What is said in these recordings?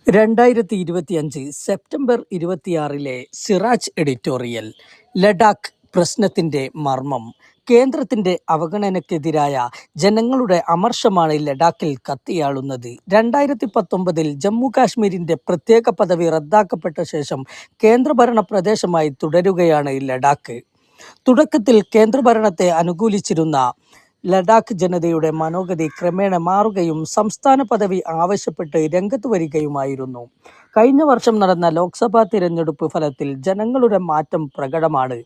2025 September 26 Siraj editorial. Ladakh പ്രശ്നത്തിന്റെ മർമ്മം. കേന്ദ്രത്തിന്റെ അവഗണനയ്ക്കെതിരായ ജനങ്ങളുടെ അമർഷമാണ് ലഡാക്കിൽ കത്തിയാളുന്നത്. 2019 ജമ്മു കാശ്മീരിന്റെ പ്രത്യേക പദവി റദ്ദാക്കപ്പെട്ട ശേഷം കേന്ദ്രഭരണ പ്രദേശമായി തുടരുകയാണ് ലഡാക്ക്. തുടക്കത്തിൽ കേന്ദ്രഭരണത്തെ അനുകൂലിച്ചിരുന്ന ലഡാക്ക് ജനതയുടെ മനോഗതി ക്രമേണ മാറുകയും സംസ്ഥാന പദവി ആവശ്യപ്പെട്ട് രംഗത്ത് വരികയുമായിരുന്നു. കഴിഞ്ഞ വർഷം നടന്ന ലോക്സഭാ തിരഞ്ഞെടുപ്പ് ഫലത്തിൽ ജനങ്ങളുടെ മാറ്റം പ്രകടമാണ്.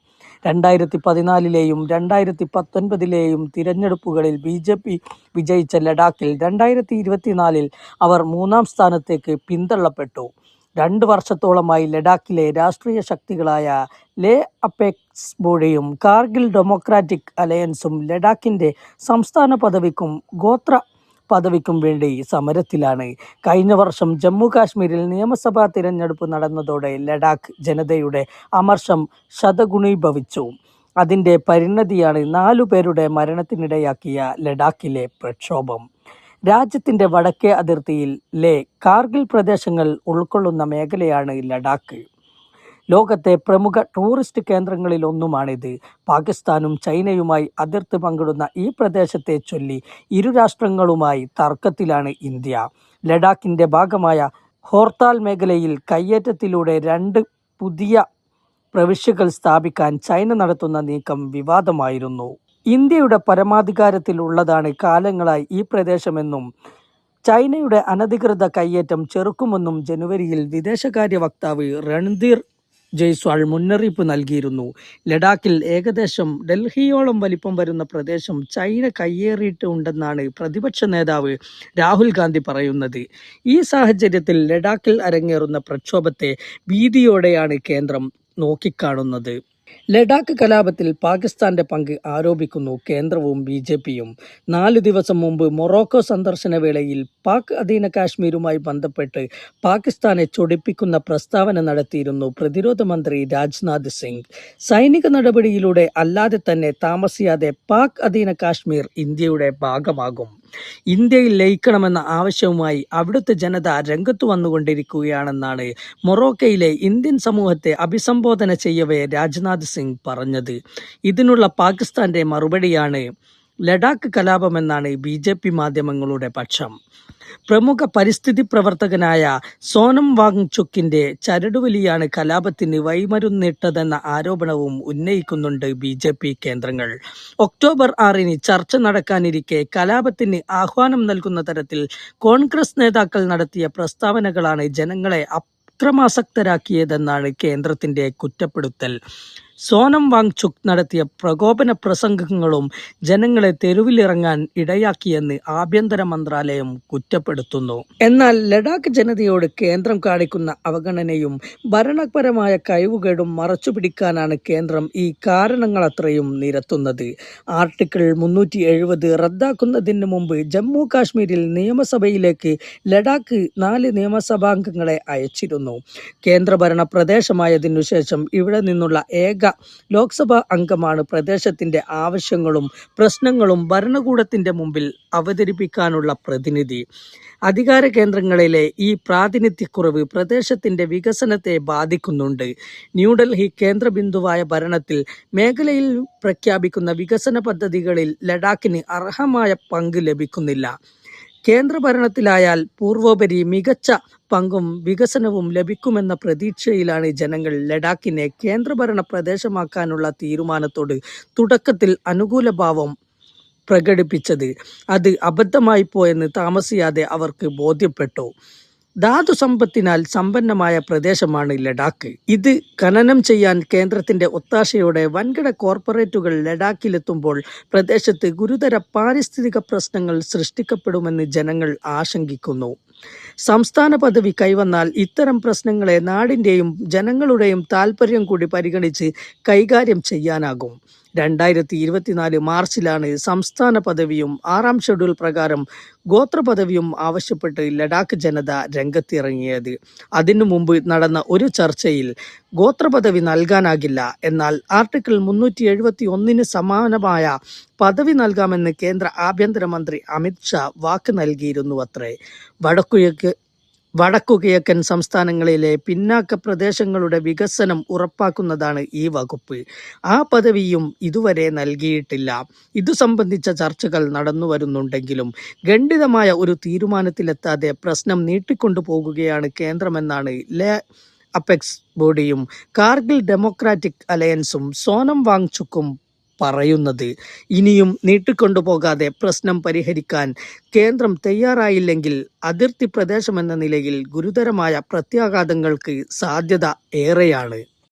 2014 2019 തിരഞ്ഞെടുപ്പുകളിൽ BJP വിജയിച്ച ലഡാക്കിൽ 2024 അവർ 3-ാം സ്ഥാനത്തേക്ക് പിന്തള്ളപ്പെട്ടു. 2 വർഷത്തോളമായി ലഡാക്കിലെ രാഷ്ട്രീയ ശക്തികളായ ലേ അപെക്സ് ബോഡിയും കാർഗിൽ ഡെമോക്രാറ്റിക് അലയൻസും ലഡാക്കിന്റെ സംസ്ഥാന പദവിക്കും ഗോത്ര പദവിക്കും വേണ്ടി സമരത്തിലാണ്. കഴിഞ്ഞ വർഷം ജമ്മു കാശ്മീരിൽ നിയമസഭാ തിരഞ്ഞെടുപ്പ് നടന്നതോടെ ലഡാക്ക് ജനതയുടെ അമർഷം ശതഗുണീഭവിച്ചു. അതിന്റെ പരിണതിയാണ് 4 പേരുടെ മരണത്തിനിടയാക്കിയ ലഡാക്കിലെ പ്രക്ഷോഭം. രാജ്യത്തിന്റെ വടക്കേ അതിർത്തിയിൽ കാർഗിൽ പ്രദേശങ്ങൾ ഉൾക്കൊള്ളുന്ന മേഖലയാണ് ലഡാക്ക്. ലോകത്തെ പ്രമുഖ ടൂറിസ്റ്റ് കേന്ദ്രങ്ങളിലൊന്നുമാണിത്. പാകിസ്ഥാനും ചൈനയുമായി അതിർത്തി പങ്കിടുന്ന ഈ പ്രദേശത്തെ ചൊല്ലി ഇരു രാഷ്ട്രങ്ങളുമായി തർക്കത്തിലാണ് ഇന്ത്യ. ലഡാക്കിന്റെ ഭാഗമായ ഹോർത്താൽ മേഖലയിൽ കയ്യേറ്റത്തിലൂടെ 2 പുതിയ പ്രവിശ്യകൾ സ്ഥാപിക്കാൻ ചൈന നടത്തുന്ന നീക്കം വിവാദമായിരുന്നു. ഇന്ത്യയുടെ പരമാധികാരത്തിലുള്ളതാണ് കാലങ്ങളായി ഈ പ്രദേശമെന്നും ചൈനയുടെ അനധികൃത കയ്യേറ്റം ചെറുക്കുമെന്നും ജനുവരിയിൽ വിദേശകാര്യ വക്താവ് രൺധീർ ജയ്സ്വാൾ മുന്നറിയിപ്പ് നൽകിയിരുന്നു. ലഡാക്കിൽ ഏകദേശം ഡൽഹിയോളം വലിപ്പം വരുന്ന പ്രദേശം ചൈന കയ്യേറിയിട്ടുണ്ടെന്നാണ് പ്രതിപക്ഷ നേതാവ് രാഹുൽ ഗാന്ധി പറയുന്നത്. ഈ സാഹചര്യത്തിൽ ലഡാക്കിൽ അരങ്ങേറുന്ന പ്രക്ഷോഭത്തെ ഭീതിയോടെയാണ് കേന്ദ്രം നോക്കിക്കാണുന്നത്. ലഡാക്ക് കലാപത്തിൽ പാകിസ്ഥാന്റെ പങ്ക് ആരോപിക്കുന്നു കേന്ദ്രവും BJPയും. 4 ദിവസം മുമ്പ് മൊറോക്കോ സന്ദർശന വേളയിൽ പാക് അധീന കാശ്മീരുമായി ബന്ധപ്പെട്ട് പാകിസ്ഥാനെ ചൊടിപ്പിക്കുന്ന പ്രസ്താവന നടത്തിയിരുന്നു പ്രതിരോധ മന്ത്രി രാജ്നാഥ് സിംഗ്. സൈനിക നടപടിയിലൂടെ അല്ലാതെ തന്നെ താമസിയാതെ പാക് അധീന കാശ്മീർ ഇന്ത്യയുടെ ഭാഗമാകും. ഇന്ത്യയിൽ ലയിക്കണമെന്ന ആവശ്യവുമായി അവിടുത്തെ ജനത രംഗത്തു വന്നുകൊണ്ടിരിക്കുകയാണെന്നാണ് മൊറോക്കയിലെ ഇന്ത്യൻ സമൂഹത്തെ അഭിസംബോധന ചെയ്യവേ രാജ്നാഥ് സിംഗ് പറഞ്ഞത്. ഇതിനുള്ള പാകിസ്ഥാന്റെ മറുപടിയാണ് ലഡാക്ക് കലാപമെന്നാണ് BJP മാധ്യമങ്ങളുടെ പക്ഷം. പ്രമുഖ പരിസ്ഥിതി പ്രവർത്തകനായ സോനം വാങ്ചുക്കിന്റെ ചരടുവലിയാണ് കലാപത്തിന് വഴിമരുന്നിട്ടതെന്ന ആരോപണവും ഉന്നയിക്കുന്നുണ്ട് BJP കേന്ദ്രങ്ങൾ. ഒക്ടോബർ 6 ചർച്ച നടക്കാനിരിക്കെ കലാപത്തിന് ആഹ്വാനം നൽകുന്ന തരത്തിൽ കോൺഗ്രസ് നേതാക്കൾ നടത്തിയ പ്രസ്താവനകളാണ് ജനങ്ങളെ അക്രമാസക്തരാക്കിയതെന്നാണ് കേന്ദ്രത്തിന്റെ കുറ്റപ്പെടുത്തൽ. സോനം വാങ്ചുക് നടത്തിയ പ്രകോപന പ്രസംഗങ്ങളും ജനങ്ങളെ തെരുവിലിറങ്ങാൻ ഇടയാക്കിയെന്ന് ആഭ്യന്തര മന്ത്രാലയം കുറ്റപ്പെടുത്തുന്നു. എന്നാൽ ലഡാക്ക് ജനതയോട് കേന്ദ്രം കാണിക്കുന്ന അവഗണനയും ഭരണപരമായ കഴിവുകേടും മറച്ചുപിടിക്കാനാണ് കേന്ദ്രം ഈ കാരണങ്ങളത്രയും നിരത്തുന്നത്. ആർട്ടിക്കിൾ 370 റദ്ദാക്കുന്നതിന് മുമ്പ് ജമ്മു കാശ്മീരിൽ നിയമസഭയിലേക്ക് ലഡാക്ക് 4 നിയമസഭാംഗങ്ങളെ അയച്ചിരുന്നു. കേന്ദ്രഭരണ പ്രദേശമായതിനു ശേഷം ഇവിടെ നിന്നുള്ള ഏക ലോക്സഭാ അംഗമാണ് പ്രദേശത്തിന്റെ ആവശ്യങ്ങളും പ്രശ്നങ്ങളും ഭരണകൂടത്തിന്റെ മുമ്പിൽ അവതരിപ്പിക്കാനുള്ള പ്രതിനിധി. അധികാര കേന്ദ്രങ്ങളിലെ ഈ പ്രാതിനിധ്യക്കുറവ് പ്രദേശത്തിന്റെ വികസനത്തെ ബാധിക്കുന്നുണ്ട്. ന്യൂഡൽഹി കേന്ദ്രബിന്ദുവായ ഭരണത്തിൽ മേഖലയിൽ പ്രഖ്യാപിക്കുന്ന വികസന പദ്ധതികളിൽ ലഡാക്കിന് അർഹമായ പങ്ക് ലഭിക്കുന്നില്ല. കേന്ദ്രഭരണത്തിലായാൽ പൂർവോപരി മികച്ച പങ്കും വികസനവും ലഭിക്കുമെന്ന പ്രതീക്ഷയിലാണ് ജനങ്ങൾ ലഡാക്കിനെ കേന്ദ്രഭരണ പ്രദേശമാക്കാനുള്ള തീരുമാനത്തോട് തുടക്കത്തിൽ അനുകൂല ഭാവം പ്രകടിപ്പിച്ചത്. അത് അബദ്ധമായിപ്പോയെന്ന് താമസിയാതെ അവർക്ക് ബോധ്യപ്പെട്ടു. ധാതു സമ്പത്തിനാൽ സമ്പന്നമായ പ്രദേശമാണ് ലഡാക്ക്. ഇത് ഖനനം ചെയ്യാൻ കേന്ദ്രത്തിന്റെ ഒത്താശയോടെ വൻകിട കോർപ്പറേറ്റുകൾ ലഡാക്കിലെത്തുമ്പോൾ പ്രദേശത്ത് ഗുരുതര പാരിസ്ഥിതിക പ്രശ്നങ്ങൾ സൃഷ്ടിക്കപ്പെടുമെന്ന് ജനങ്ങൾ ആശങ്കിക്കുന്നു. സംസ്ഥാന പദവി കൈവന്നാൽ ഇത്തരം പ്രശ്നങ്ങളെ നാടിന്റെയും ജനങ്ങളുടെയും താൽപര്യം കൂടി പരിഗണിച്ച് കൈകാര്യം ചെയ്യാനാകും. 2024 മാർച്ചിലാണ് സംസ്ഥാന പദവിയും 6-ാം ഷെഡ്യൂൾ പ്രകാരം ഗോത്രപദവിയും ആവശ്യപ്പെട്ട് ലഡാക്ക് ജനത രംഗത്തിറങ്ങിയത്. അതിനു മുമ്പ് നടന്ന ഒരു ചർച്ചയിൽ ഗോത്രപദവി നൽകാനാകില്ല, എന്നാൽ ആർട്ടിക്കിൾ 371 സമാനമായ പദവി നൽകാമെന്ന് കേന്ദ്ര ആഭ്യന്തരമന്ത്രി അമിത് ഷാ വാക്ക് നൽകിയിരുന്നു അത്രേ. വടക്കുകിഴക്കൻ സംസ്ഥാനങ്ങളിലെ പിന്നാക്ക പ്രദേശങ്ങളുടെ വികസനം ഉറപ്പാക്കുന്നതാണ് ഈ വകുപ്പ്. ആ പദവിയും ഇതുവരെ നൽകിയിട്ടില്ല. ഇതു സംബന്ധിച്ച ചർച്ചകൾ നടന്നുവരുന്നുണ്ടെങ്കിലും ഖണ്ഡിതമായ ഒരു തീരുമാനത്തിലെത്താതെ പ്രശ്നം നീട്ടിക്കൊണ്ടുപോകുകയാണ് കേന്ദ്രമെന്നാണ് ലേ അപെക്സ് ബോഡിയും കാർഗിൽ ഡെമോക്രാറ്റിക് അലയൻസും സോനം വാങ്ചുക്കും പറയുന്നത്. ഇനിയും നീട്ടിക്കൊണ്ടുപോകാതെ പ്രശ്നം പരിഹരിക്കാൻ കേന്ദ്രം തയ്യാറായില്ലെങ്കിൽ അതിർത്തി പ്രദേശമെന്ന നിലയിൽ ഗുരുതരമായ പ്രത്യാഘാതങ്ങൾക്ക് സാധ്യത ഏറെയാണ്.